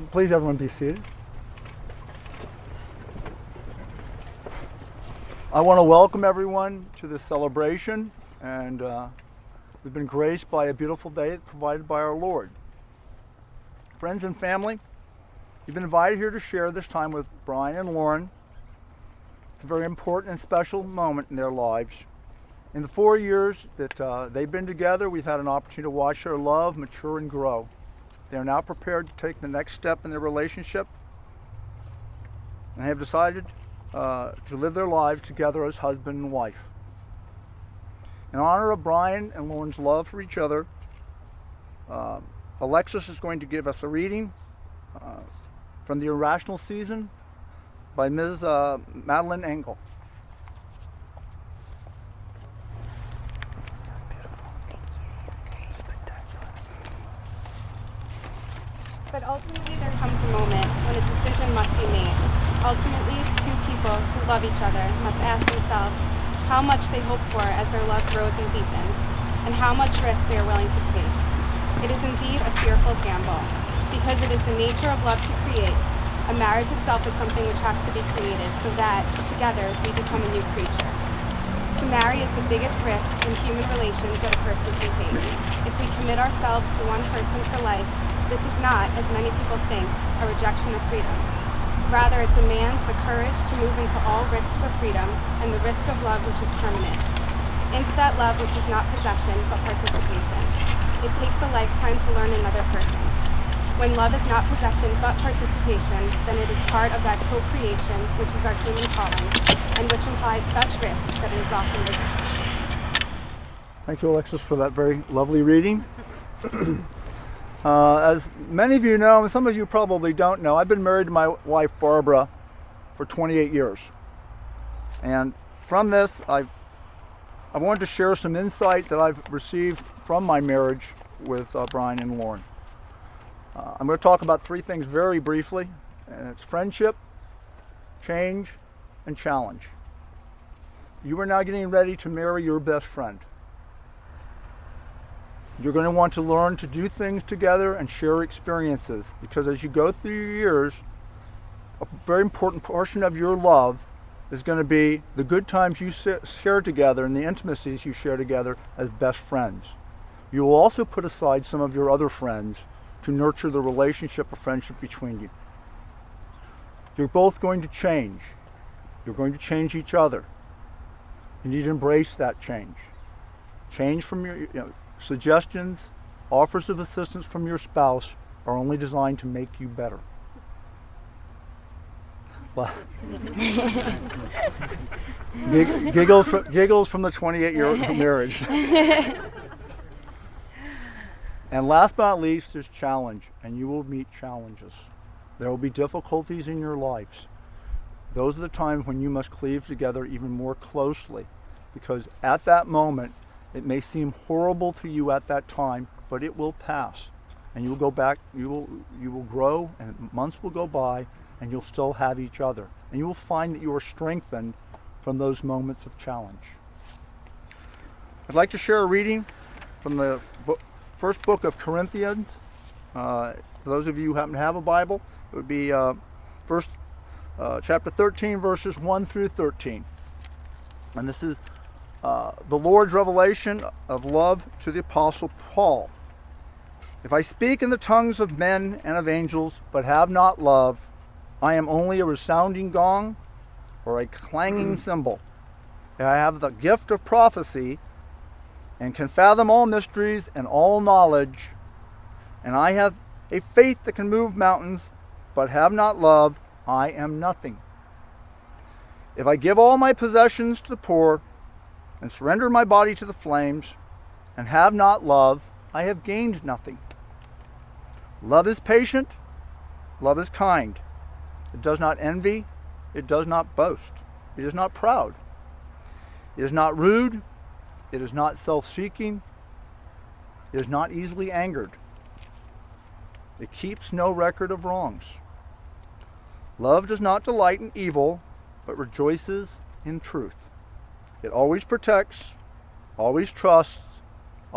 Please, everyone, be seated. I want to welcome everyone to this celebration, and we've been graced by a beautiful day provided by our Lord. Friends and family, you've been invited here to share this time with Brian and Lauren. It's a very important and special moment in their lives. In the 4 years that they've been together, we've had an opportunity to watch their love mature and grow. They are now prepared to take the next step in their relationship and have decided to live their lives together as husband and wife. In honor of Brian and Lauren's love for each other, Alexis is going to give us a reading from The Irrational Season by Ms. Madeline Engel. But ultimately there comes a moment when a decision must be made. Ultimately, two people who love each other must ask themselves how much they hope for as their love grows and deepens, and how much risk they are willing to take. It is indeed a fearful gamble, because it is the nature of love to create. A marriage itself is something which has to be created so that, together, we become a new creature. To marry is the biggest risk in human relations that a person can take. If we commit ourselves to one person for life, this is not, as many people think, a rejection of freedom. Rather, it demands the courage to move into all risks of freedom and the risk of love which is permanent. Into that love which is not possession, but participation. It takes a lifetime to learn another person. When love is not possession, but participation, then it is part of that co-creation, which is our human calling, and which implies such risk that it is often rejected. Thank you, Alexis, for that very lovely reading. As many of you know, and some of you probably don't know, I've been married to my wife Barbara for 28 years. And from this, I wanted to share some insight that I've received from my marriage with Brian and Lauren. I'm going to talk about three things very briefly, and it's friendship, change, and challenge. You are now getting ready to marry your best friend. You're going to want to learn to do things together and share experiences, because as you go through your years, a very important portion of your love is going to be the good times you share together and the intimacies you share together as best friends. You will also put aside some of your other friends to nurture the relationship or friendship between you. You're both going to change. You're going to change each other. You need to embrace that change. Change from your, suggestions, offers of assistance from your spouse are only designed to make you better. Giggles from the 28-year marriage. And last but not least, there's challenge, and you will meet challenges. There will be difficulties in your lives. Those are the times when you must cleave together even more closely, because at that moment, it may seem horrible to you at that time, but it will pass. And you will go back, you will grow, and months will go by, and you'll still have each other. And you will find that you are strengthened from those moments of challenge. I'd like to share a reading from the first book of Corinthians. For those of you who happen to have a Bible, it would be chapter 13, verses 1 through 13. And this is the Lord's revelation of love to the Apostle Paul. If I speak in the tongues of men and of angels, but have not love, I am only a resounding gong or a clanging cymbal. If I have the gift of prophecy and can fathom all mysteries and all knowledge, and I have a faith that can move mountains, but have not love, I am nothing. If I give all my possessions to the poor and surrender my body to the flames and have not love, I have gained nothing. Love is patient, love is kind. It does not envy, it does not boast, it is not proud, it is not rude, it is not self-seeking, it is not easily angered. It keeps no record of wrongs. Love does not delight in evil, but rejoices in truth. It always protects, always trusts,